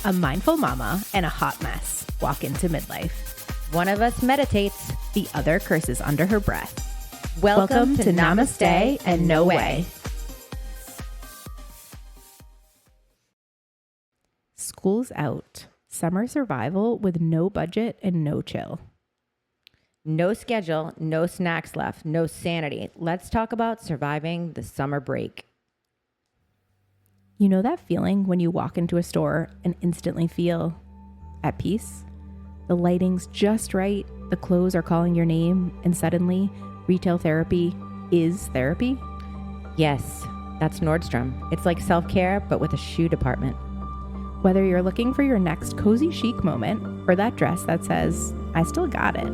A mindful mama and a hot mess walk into midlife. One of us meditates. The other curses under her breath. Welcome to Namaste and No Way. School's out. Summer survival with no budget and no chill. No schedule, no snacks left, no sanity. Let's talk about surviving the summer break. You know that feeling when you walk into a store and instantly feel at peace? The lighting's just right, the clothes are calling your name, and suddenly retail therapy is therapy? Yes, that's Nordstrom. It's like self-care, but with a shoe department. Whether you're looking for your next cozy chic moment or that dress that says, I still got it,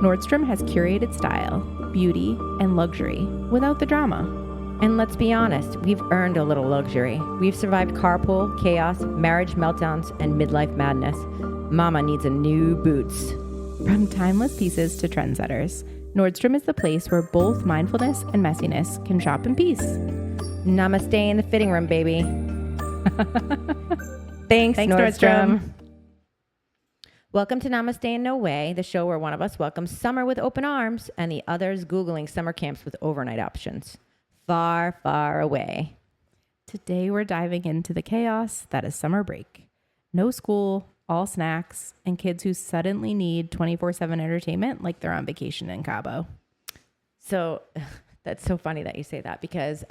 Nordstrom has curated style, beauty, and luxury without the drama. And let's be honest, we've earned a little luxury. We've survived carpool, chaos, marriage meltdowns, and midlife madness. Mama needs a new boots. From timeless pieces to trendsetters, Nordstrom is the place where both mindfulness and messiness can shop in peace. Namaste in the fitting room, baby. Thanks, Nordstrom. Welcome to Namaste in No Way, the show where one of us welcomes summer with open arms and the other's Googling summer camps with overnight options. Far, far away. Today we're diving into the chaos that is summer break. No school, all snacks, and kids who suddenly need 24/7 entertainment like they're on vacation in Cabo. So that's so funny that you say that because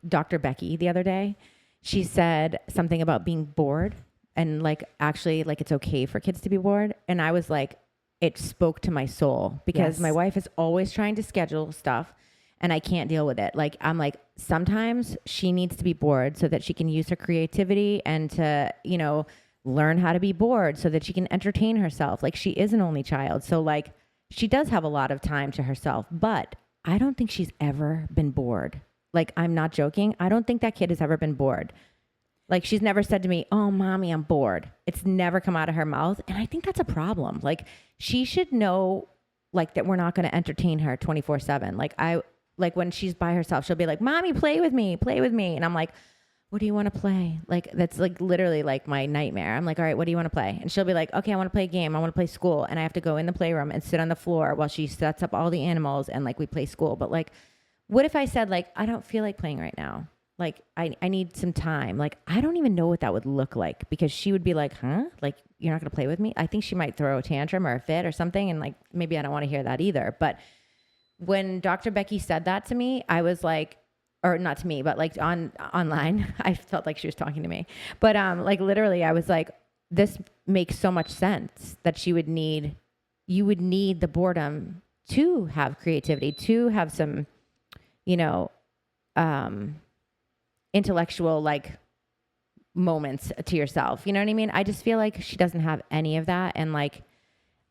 Dr. Becky the other day, she said something about being bored and actually it's okay for kids to be bored. And I was like, it spoke to my soul because my wife is always trying to schedule stuff and I can't deal with it. I'm like, sometimes she needs to be bored so that she can use her creativity and to, learn how to be bored so that she can entertain herself. She is an only child. So she does have a lot of time to herself, but I don't think she's ever been bored. I'm not joking. I don't think that kid has ever been bored. She's never said to me, oh, mommy, I'm bored. It's never come out of her mouth. And I think that's a problem. She should know that we're not going to entertain her 24/7. When she's by herself, she'll be like, mommy, play with me. And I'm like, what do you want to play? That's literally my nightmare. I'm like, all right, what do you want to play? And she'll be like, okay, I want to play a game. I want to play school. And I have to go in the playroom and sit on the floor while she sets up all the animals and we play school. But what if I said I don't feel like playing right now? I need some time. I don't even know what that would look like because she would be like, huh? You're not going to play with me? I think she might throw a tantrum or a fit or something. And maybe I don't want to hear that either. But when Dr. Becky said that to me, I was like, or not to me, but online, I felt like she was talking to me. But literally I was like, this makes so much sense that you would need the boredom to have creativity, to have some, intellectual moments to yourself. You know what I mean? I just feel like she doesn't have any of that. And I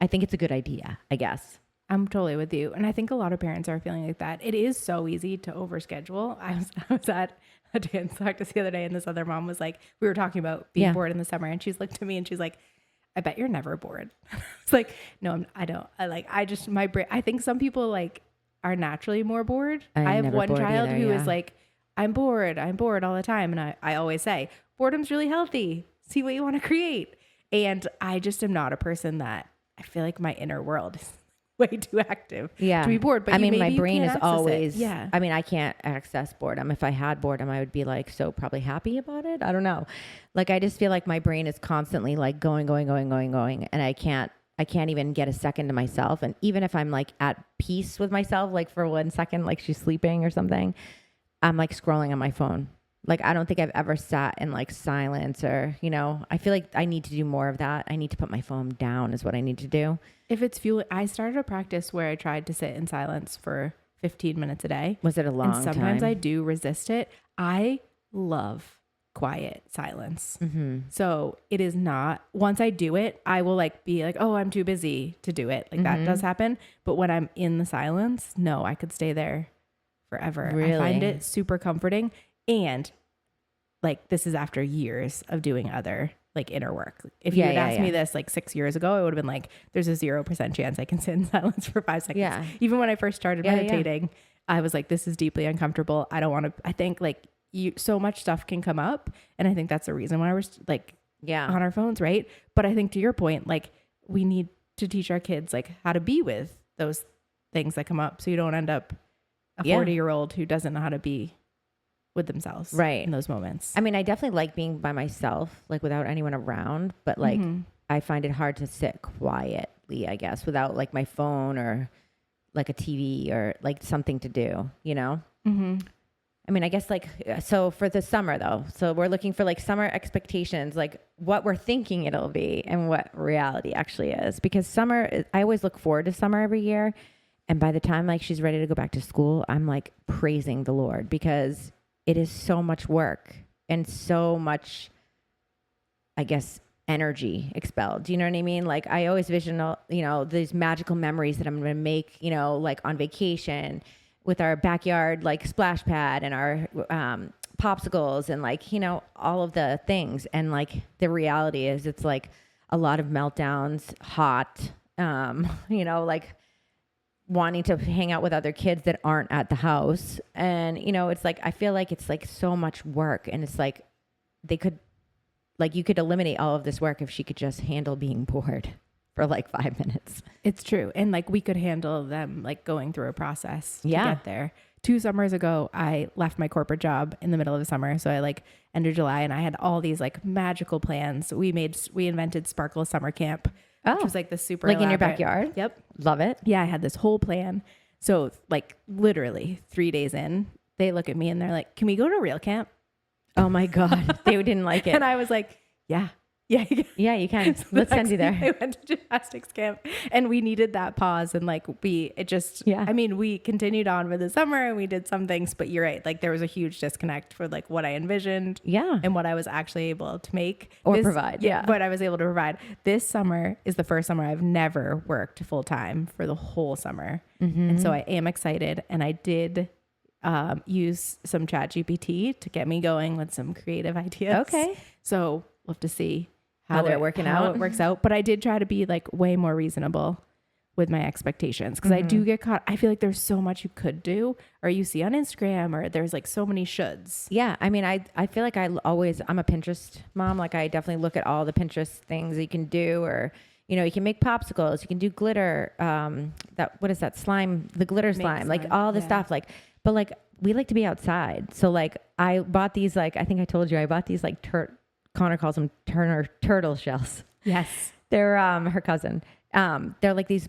think it's a good idea, I guess. I'm totally with you. And I think a lot of parents are feeling like that. It is so easy to overschedule. I was at a dance practice the other day and this other mom was like, we were talking about being bored in the summer and she's looked at me and she's like, I bet you're never bored. It's like, no, I don't. My brain, I think some people are naturally more bored. I have one child who is like, I'm bored all the time. And I always say, boredom's really healthy. See what you want to create. And I just am not a person that I feel like my inner world is way too active to be bored. But my brain is always, it. I can't access boredom. If I had boredom, I would be so probably happy about it. I don't know. I just feel like my brain is constantly going. And I can't even get a second to myself. And even if I'm at peace with myself, for 1 second, she's sleeping or something, I'm scrolling on my phone. I don't think I've ever sat in silence or, I feel like I need to do more of that. I need to put my phone down is what I need to do. If it's fuel, I started a practice where I tried to sit in silence for 15 minutes a day. Was it a long time? And sometimes I do resist it. I love quiet silence. Mm-hmm. So it is not, once I do it, I will be like, oh, I'm too busy to do it. That does happen. But when I'm in the silence, no, I could stay there forever. Really? I find it super comforting. And this is after years of doing other inner work. If you had asked me this 6 years ago, I would have been like, there's a 0% chance I can sit in silence for 5 seconds. Yeah. Even when I first started meditating, I was like, this is deeply uncomfortable. I don't want to, I think so much stuff can come up. And I think that's the reason why we're Yeah. on our phones, right? But I think to your point, like we need to teach our kids like how to be with those things that come up, so you don't end up a 40-year-old who doesn't know how to be with themselves right in those moments. I mean, I definitely like being by myself, like without anyone around, but like I find it hard to sit quietly, I guess, without like my phone or like a TV or like something to do, you know? I mean, I guess like, so for the summer though, so we're looking for like summer expectations, like what we're thinking it'll be and what reality actually is. Because summer, I always look forward to summer every year. And by the time like she's ready to go back to school, I'm like praising the Lord because it is so much work and so much, I guess, energy expelled. Do you know what I mean? Like I always vision, you know, these magical memories that I'm going to make, you know, like on vacation with our backyard, like splash pad and our popsicles and like, you know, all of the things. And like the reality is it's like a lot of meltdowns, hot, you know, like wanting to hang out with other kids that aren't at the house. And, you know, it's like, I feel like it's like so much work and it's like they could, like you could eliminate all of this work if she could just handle being bored for like 5 minutes. It's true. And like we could handle them like going through a process to Yeah. get there. 2 summers ago, I left my corporate job in the middle of the summer. So I like end of July and I had all these like magical plans. We invented Sparkle Summer Camp, which was like the super like in your elaborate- backyard. Yep. Love it. Yeah. I had this whole plan. So like literally 3 days in, they look at me and they're like, can we go to real camp? Oh my God. They didn't like it. And I was like, yeah. Yeah, yeah, you can. So Let's send you there. I went to gymnastics camp and we needed that pause. And like I mean, we continued on with the summer and we did some things, but you're right. Like there was a huge disconnect for like what I envisioned and what I was actually able to make or provide. Yeah. What I was able to provide. This summer is the first summer I've never worked full time for the whole summer. And so I am excited. And I did use some ChatGPT to get me going with some creative ideas. Okay. So we'll have to see how they're working out. It works out. But I did try to be like way more reasonable with my expectations because I do get caught. I feel like there's so much you could do or you see on Instagram or there's like so many shoulds. Yeah. I mean, I feel like I'm a Pinterest mom. Like I definitely look at all the Pinterest things that you can do or, you know, you can make popsicles, you can do glitter, what is that slime, the glitter slime, like all the stuff like, but like we like to be outside. So like I bought these, like, I think I told you, I bought these like Connor calls them Turner turtle shells. Yes. They're her cousin. They're like these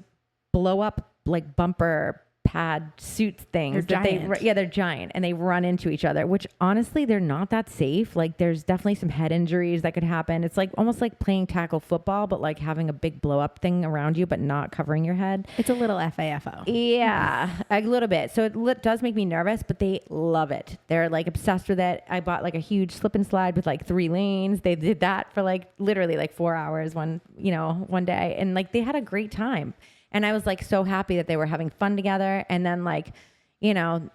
blow up like bumper pad suit things. They're giant. They're giant and they run into each other, which honestly, they're not that safe. Like there's definitely some head injuries that could happen. It's like almost like playing tackle football, but like having a big blow up thing around you, but not covering your head. It's a little FAFO. Yeah, a little bit. So it does make me nervous, but they love it. They're like obsessed with it. I bought like a huge slip and slide with like 3 lanes. They did that for like literally like 4 hours one day. And like they had a great time. And I was like so happy that they were having fun together. And then like, you know,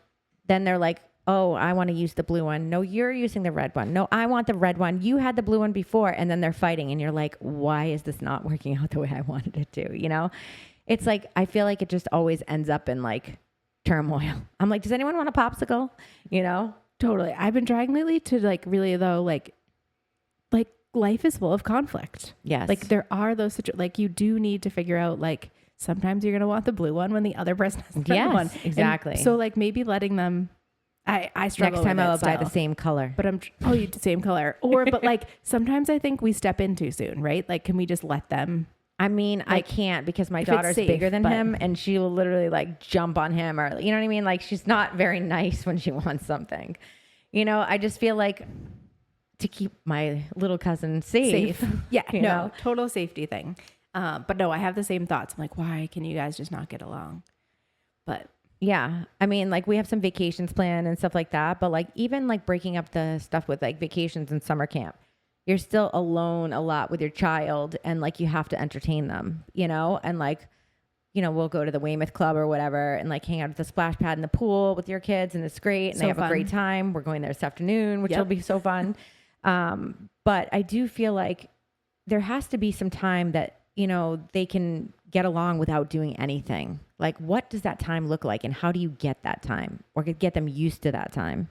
then they're like, oh, I want to use the blue one. No, you're using the red one. No, I want the red one. You had the blue one before. And then they're fighting. And you're like, why is this not working out the way I wanted it to? You know, it's like, I feel like it just always ends up in like turmoil. I'm like, does anyone want a popsicle? You know? Totally. I've been trying lately to like really though, like life is full of conflict. Yes. Like there are those, like you do need to figure out like, sometimes you're going to want the blue one when the other person has the red one. Exactly. And so like maybe letting them, I struggle next time with I'll it buy still. the same color. But you do same color. But like sometimes I think we step in too soon, right? Like, can we just let them? I mean, I can't because my daughter's safe, bigger than but- him and she will literally like jump on him or, you know what I mean? Like she's not very nice when she wants something. You know, I just feel like to keep my little cousin safe. Yeah, you no, know? total safety thing. But no, I have the same thoughts. I'm like, why can you guys just not get along? But Yeah. I mean, like we have some vacations planned and stuff like that, but like even like breaking up the stuff with like vacations and summer camp, you're still alone a lot with your child and like you have to entertain them, you know? And like, you know, we'll go to the Weymouth Club or whatever and like hang out at the splash pad in the pool with your kids and it's great and So they have fun. a great time. We're going there this afternoon, which will be so fun. But I do feel like there has to be some time that, you know, they can get along without doing anything. Like, what does that time look like? And how do you get that time or get them used to that time?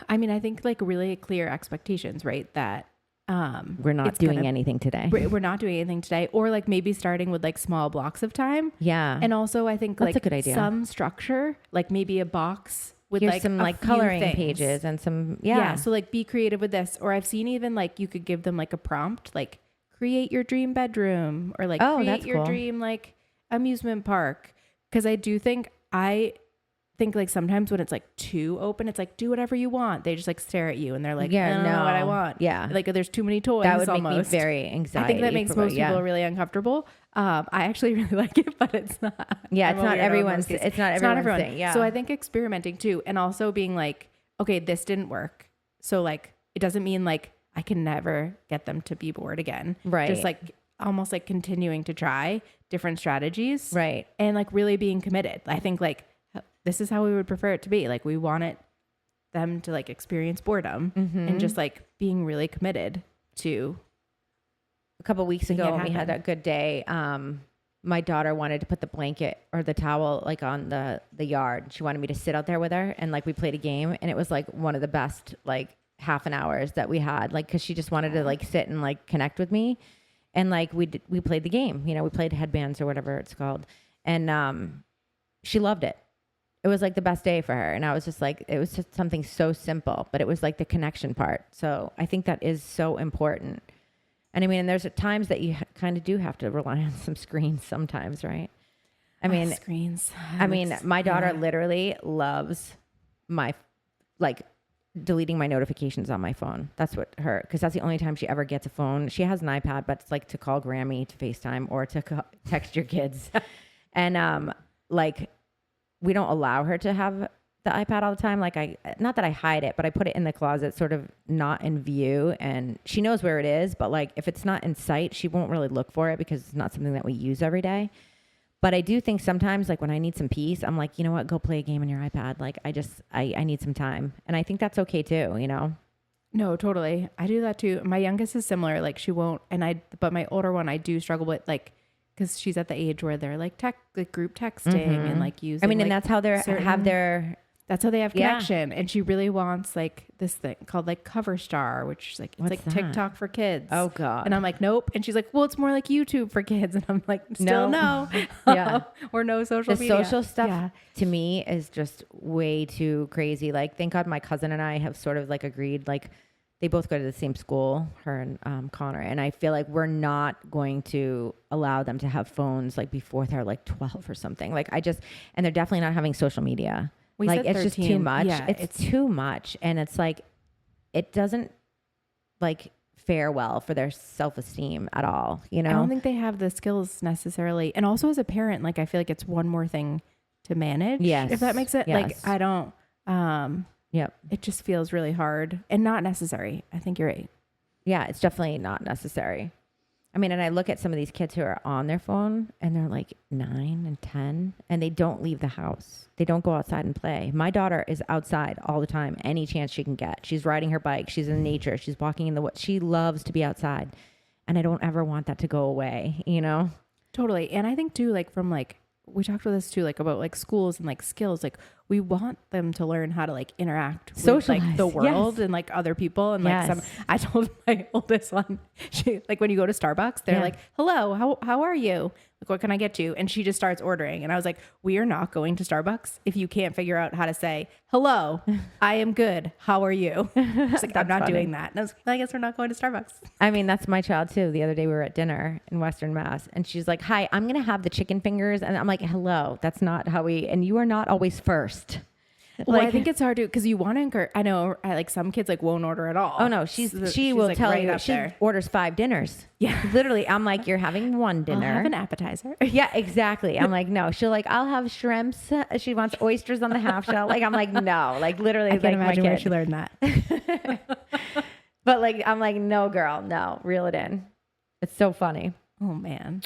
I mean, I think like really clear expectations, right? That we're not doing anything today. We're not doing anything today. Or like maybe starting with like small blocks of time. Yeah. And also I think That's like a good idea. some structure, like maybe a box with Here's like some a like few coloring things. pages and some, So like be creative with this. Or I've seen even like you could give them like a prompt, like create your dream bedroom or like create your cool. dream like amusement park. Cause I do think like sometimes when it's like too open, it's like do whatever you want. They just like stare at you and they're like, I don't know what I want. Yeah. Like there's too many toys. That would almost. make me very anxiety. I think that makes most people really uncomfortable. I actually really like it, but it's not. Yeah, it's not everyone's thing. Yeah. So I think experimenting too, and also being like, okay, this didn't work. So like, it doesn't mean like I can never get them to be bored again. Right. Just like almost like continuing to try different strategies. Right. And like really being committed. I think like this is how we would prefer it to be. Like we wanted them to like experience boredom and just like being really committed to. A couple weeks ago when we had happen. that good day, my daughter wanted to put the blanket or the towel like on the yard. She wanted me to sit out there with her and like we played a game, and it was like one of the best like half an hours that we had, like because she just wanted to like sit and like connect with me, and like we played the game. You know, we played headbands or whatever it's called, and she loved it. It was like the best day for her, and I was just like, it was just something so simple, but it was like the connection part. So I think that is so important. And I mean, and there's times that you kind of do have to rely on some screens sometimes, right? I mean, screens. I mean, my daughter literally loves my, like, deleting my notifications on my phone. That's what because that's the only time she ever gets a phone. She has an iPad, but it's like to call Grammy, to FaceTime, or to text your kids. And like, we don't allow her to have the iPad all the time. Like not that I hide it, but I put it in the closet, sort of not in view, and she knows where it is, but like if it's not in sight, she won't really look for it because it's not something that we use every day. But I do think sometimes like when I need some peace, I'm like, you know what, go play a game on your iPad. Like I need some time. And I think that's okay too, you know? No, totally. I do that too. My youngest is similar. Like she won't, but my older one, I do struggle with like, because she's at the age where they're like group texting and like using. I mean, like, and that's how that's how they have connection. And she really wants like this thing called like Cover Star, which is like, it's like TikTok for kids. Oh God. And I'm like, nope. And she's like, well, it's more like YouTube for kids. And I'm like, still no. Yeah. Or no social media. The social stuff to me is just way too crazy. Like, thank God my cousin and I have sort of like agreed, like they both go to the same school, her and Connor. And I feel like we're not going to allow them to have phones like before they're like 12 or something. Like and they're definitely not having social media. We like said it's 13. just too much. Yeah, it's too much. And it's like, it doesn't like fare well for their self-esteem at all. You know, I don't think they have the skills necessarily. And also as a parent, like I feel like it's one more thing to manage. Yes. If that makes it like, I don't, yep. It just feels really hard and not necessary. I think you're right. Yeah. It's definitely not necessary. I mean, and I look at some of these kids who are on their phone and they're like 9 and 10 and they don't leave the house. They don't go outside and play. My daughter is outside all the time, any chance she can get. She's riding her bike. She's in nature. She's walking in the woods. She loves to be outside. And I don't ever want that to go away, you know? Totally. And I think too, like from like, we talked about this too, like about like schools and like skills. Like we want them to learn how to like interact with like the world and like other people. And like I told my oldest one, she like when you go to Starbucks, they're like, hello, how are you? Like, what can I get you? And she just starts ordering. And I was like, we are not going to Starbucks if you can't figure out how to say, hello, I am good. How are you? She's like, I'm not doing that. And I was like, I guess we're not going to Starbucks. I mean, that's my child too. The other day we were at dinner in Western Mass and she's like, hi, I'm going to have the chicken fingers. And I'm like, hello, that's not how and you are not always first. Well, I think it's hard to, because you want to encourage. I know, like some kids like won't order at all. Oh no, she will like tell you she orders 5 dinners. Yeah, literally. I'm like, you're having one dinner. I'll have an appetizer. Yeah, exactly. I'm like, no. She'll like, I'll have shrimps. She wants oysters on the half shell. Like, I'm like, no. Like literally, I can't imagine where she learned that. But like, I'm like, no, girl, no. Reel it in. It's so funny. Oh man.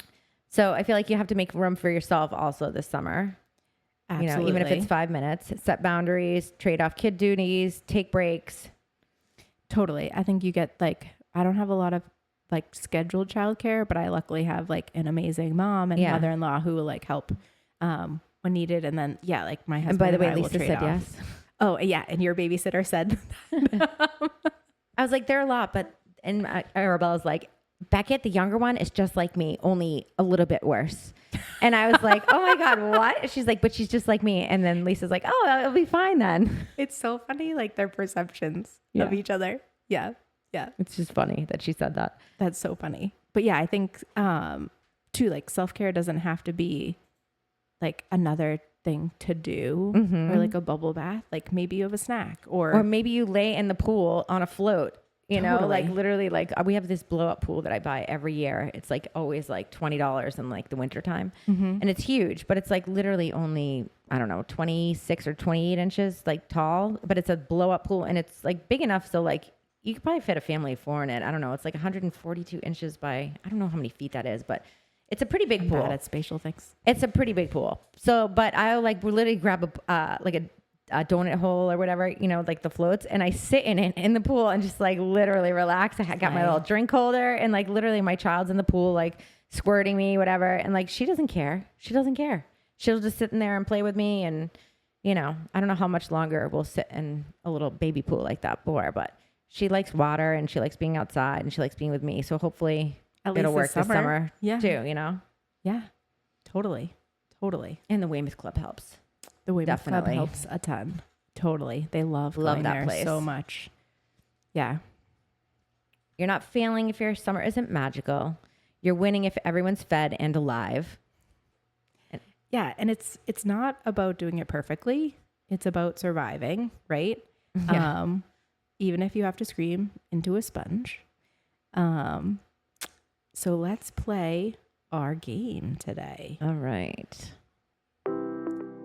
So I feel like you have to make room for yourself also this summer. Absolutely. You know, even if it's 5 minutes, set boundaries, trade off kid duties, take breaks. Totally. I think you get like, I don't have a lot of like scheduled childcare, but I luckily have like an amazing mom and mother-in-law who will like help when needed. And then, like my husband. And by the way, Lisa said yes. Oh yeah. And your babysitter said I was like, they're a lot, but And Arabella's like, Beckett, the younger one, is just like me, only a little bit worse. And I was like, oh my God, what? She's like, but she's just like me. And then Lisa's like, oh, it'll be fine then. It's so funny, like their perceptions of each other. Yeah. Yeah. It's just funny that she said that. That's so funny. But yeah, I think too, like self-care doesn't have to be like another thing to do or like a bubble bath. Like maybe you have a snack or maybe you lay in the pool on a float. You know, Totally. like literally, like we have this blow up pool that I buy every year. It's like always like $20 in like the winter time. And it's huge, but it's like literally only, I don't know, 26 or 28 inches like tall, but it's a blow up pool and it's like big enough. So like you could probably fit a family of 4 in it. I don't know. It's like 142 inches by, I don't know how many feet that is, but it's a pretty big pool. bad at spatial things. It's a pretty big pool. So, but I'll like literally grab a donut hole or whatever, you know, like the floats, and I sit in it in the pool and just like literally relax. I got my little drink holder and like literally my child's in the pool, like squirting me, whatever. And like, she doesn't care. She doesn't care. She'll just sit in there and play with me. And, you know, I don't know how much longer we'll sit in a little baby pool like that for, but she likes water and she likes being outside and she likes being with me. So hopefully it'll work this summer too, you know? Yeah, totally. And the Weymouth Club helps. The Weymouth Club Definitely. helps a ton. Totally. They love going that there place so much. Yeah. You're not failing if your summer isn't magical. You're winning if everyone's fed and alive. Yeah. And it's not about doing it perfectly. It's about surviving, right? Yeah. Even if you have to scream into a sponge. So let's play our game today. All right.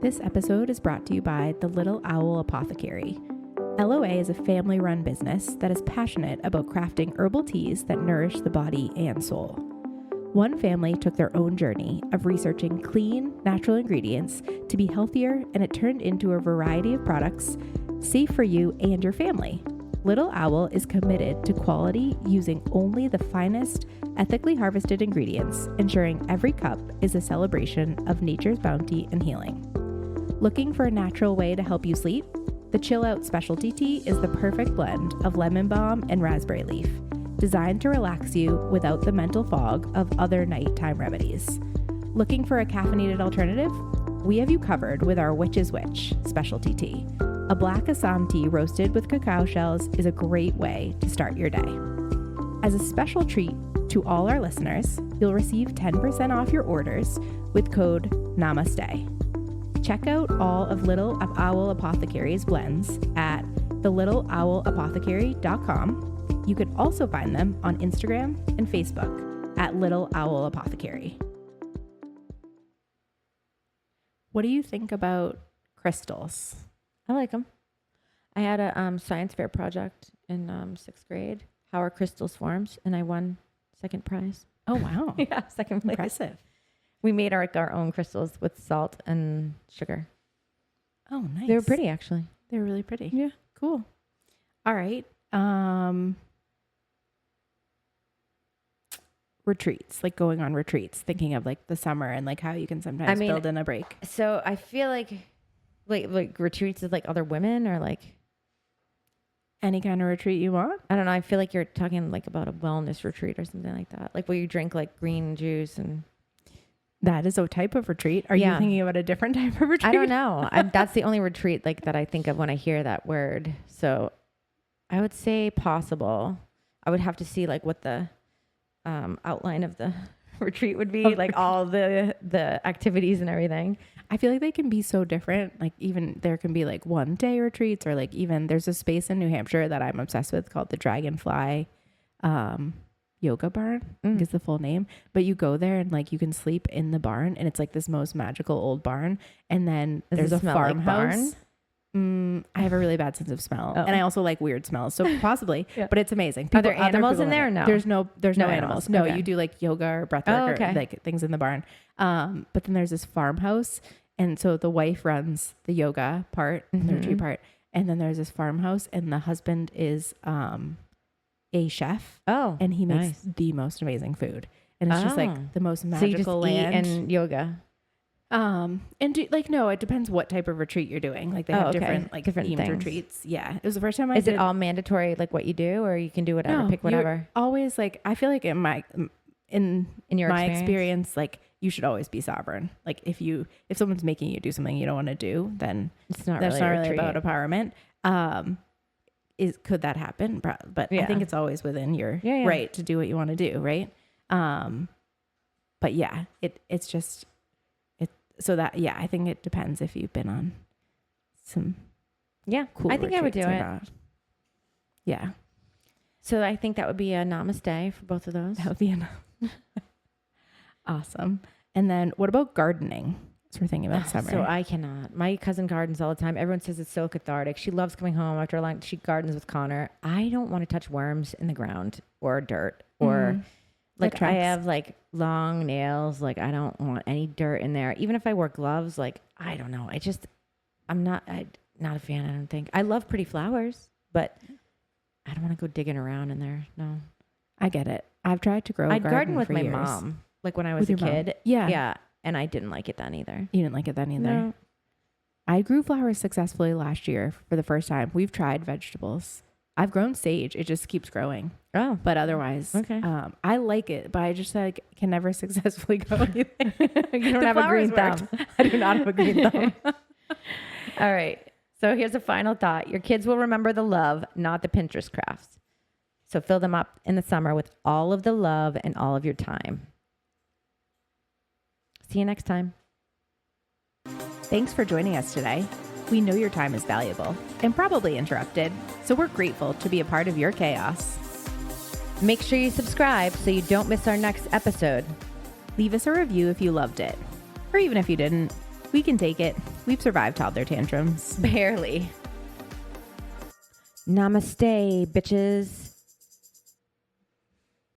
This episode is brought to you by the Little Owl Apothecary. LOA is a family-run business that is passionate about crafting herbal teas that nourish the body and soul. One family took their own journey of researching clean, natural ingredients to be healthier, and it turned into a variety of products safe for you and your family. Little Owl is committed to quality using only the finest, ethically harvested ingredients, ensuring every cup is a celebration of nature's bounty and healing. Looking for a natural way to help you sleep? The Chill Out Specialty Tea is the perfect blend of lemon balm and raspberry leaf, designed to relax you without the mental fog of other nighttime remedies. Looking for a caffeinated alternative? We have you covered with our Witch's Witch Specialty Tea. A black Assam tea roasted with cacao shells is a great way to start your day. As a special treat to all our listeners, you'll receive 10% off your orders with code NAMASTE. Check out all of Little Owl Apothecary's blends at thelittleowlapothecary.com. You could also find them on Instagram and Facebook at Little Owl Apothecary. What do you think about crystals? I like them. I had a science fair project in 6th grade, how are crystals formed, and I won second prize. Oh, wow. Yeah, second place. Impressive. We made our own crystals with salt and sugar. Oh, nice. They were pretty, actually. They were really pretty. Yeah. Cool. All right. Retreats, like going on retreats, thinking of like the summer and like how you can sometimes build in a break. So I feel like retreats with like other women or like Any kind of retreat you want. I don't know. I feel like you're talking like about a wellness retreat or something like that. Like where you drink like green juice and. That is a type of retreat. Are you thinking about a different type of retreat? I don't know. That's the only retreat like that I think of when I hear that word. So I would say possible. I would have to see like what the outline of the retreat would be, like all the activities and everything. I feel like they can be so different. Like even there can be like 1 day retreats, or like even there's a space in New Hampshire that I'm obsessed with called the Dragonfly Yoga Barn is the full name. But you go there and like you can sleep in the barn, and it's like this most magical old barn. And then there's a farmhouse. I have a really bad sense of smell, and I also like weird smells. So possibly, but it's amazing. Are there animals in there? Or no, there's no animals. No, okay. You do like yoga or breathwork or like things in the barn. But then there's this farmhouse, and so the wife runs the yoga part and the retreat part, and then there's this farmhouse, and the husband is a chef. Oh, and he makes the most amazing food, and it's just like the most magical so you just land eat and yoga. And no, it depends what type of retreat you're doing. Like they have different themed things. retreats. Yeah. It was the first time Is it all mandatory, like what you do, or you can do whatever, pick whatever? Always I feel like in your my experience, like you should always be sovereign. Like if someone's making you do something you don't want to do, then it's not that's really not really about empowerment. Could that happen? But I think it's always within your right to do what you want to do. Right. But yeah, it's just, so that, I think it depends if you've been on some cool I think I would do it. Not. Yeah. So I think that would be a namaste for both of those. That would be enough. Awesome. And then what about gardening? So we're thinking about summer. So I cannot. My cousin gardens all the time. Everyone says it's so cathartic. She loves coming home after lunch. She gardens with Connor. I don't want to touch worms in the ground or dirt or like I have like long nails. Like I don't want any dirt in there. Even if I wear gloves, like I don't know. I'm not a fan. I don't think. I love pretty flowers, but I don't want to go digging around in there. No. I get it. I've tried to grow a garden with for my years. mom, like when I was a kid. Mom. Yeah. Yeah. And I didn't like it then either. You didn't like it then either? No. I grew flowers successfully last year for the first time. We've tried vegetables. I've grown sage. It just keeps growing. Oh. But otherwise, okay. I like it, but I just can never successfully grow anything. You don't have a green thumb. I do not have a green thumb. All right. So here's a final thought. Your kids will remember the love, not the Pinterest crafts. So fill them up in the summer with all of the love and all of your time. See you next time. Thanks for joining us today. We know your time is valuable and probably interrupted, so we're grateful to be a part of your chaos. Make sure you subscribe so you don't miss our next episode. Leave us a review if you loved it. Or even if you didn't, we can take it. We've survived toddler tantrums. Barely. Namaste, bitches.